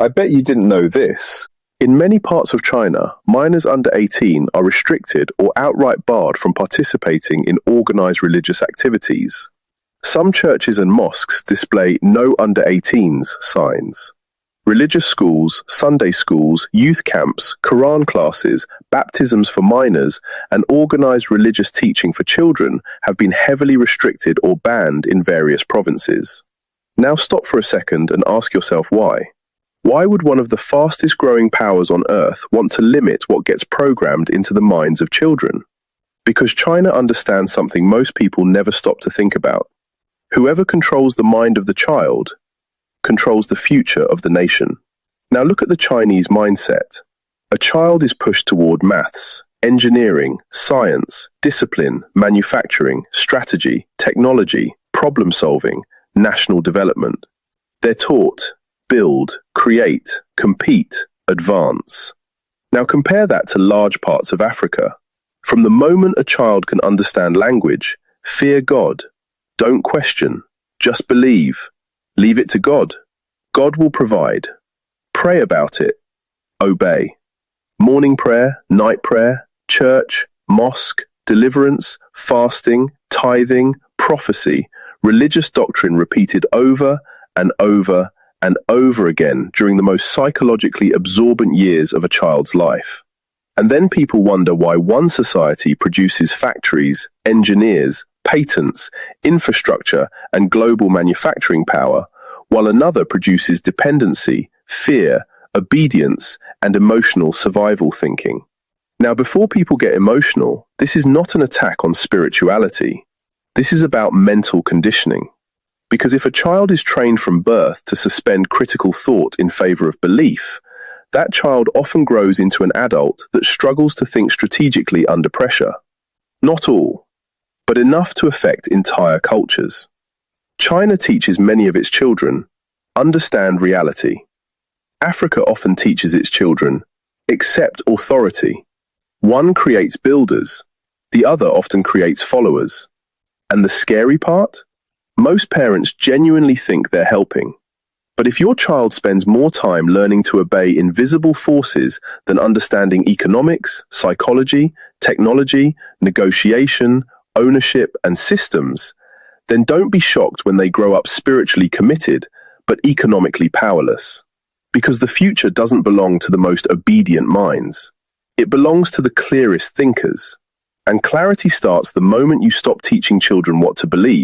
I bet you didn't know this. In many parts of China, minors under 18 are restricted or outright barred from participating in organized religious activities. Some churches and mosques display "No under 18s" signs. Religious schools, Sunday schools, youth camps, Quran classes, baptisms for minors, and organized religious teaching for children have been heavily restricted or banned in various provinces. Now stop for a second and ask yourself why. Why would one of the fastest growing powers on earth want to limit what gets programmed into the minds of children? Because China understands something most people never stop to think about. Whoever controls the mind of the child controls the future of the nation. Now look at the Chinese mindset. A child is pushed toward maths, engineering, science, discipline, manufacturing, strategy, technology, problem solving, national development. They're taught, build, create, compete, advance. Now compare that to large parts of Africa. From the moment a child can understand language, fear God, don't question, just believe. Leave it to God. God will provide. Pray about it. Obey. Morning prayer, night prayer, church, mosque, deliverance, fasting, tithing, prophecy, religious doctrine repeated over and over and over again during the most psychologically absorbent years of a child's life. And then people wonder why one society produces factories, engineers, patents, infrastructure, and global manufacturing power, while another produces dependency, fear, obedience, and emotional survival thinking. Now, before people get emotional, this is not an attack on spirituality. This is about mental conditioning. Because if a child is trained from birth to suspend critical thought in favor of belief, that child often grows into an adult that struggles to think strategically under pressure. Not all, but enough to affect entire cultures. China teaches many of its children, understand reality. Africa often teaches its children, accept authority. One creates builders, the other often creates followers. And the scary part? Most parents genuinely think they're helping. But if your child spends more time learning to obey invisible forces than understanding economics, psychology, technology, negotiation, ownership, and systems, then don't be shocked when they grow up spiritually committed, but economically powerless. Because the future doesn't belong to the most obedient minds. It belongs to the clearest thinkers. And clarity starts the moment you stop teaching children what to believe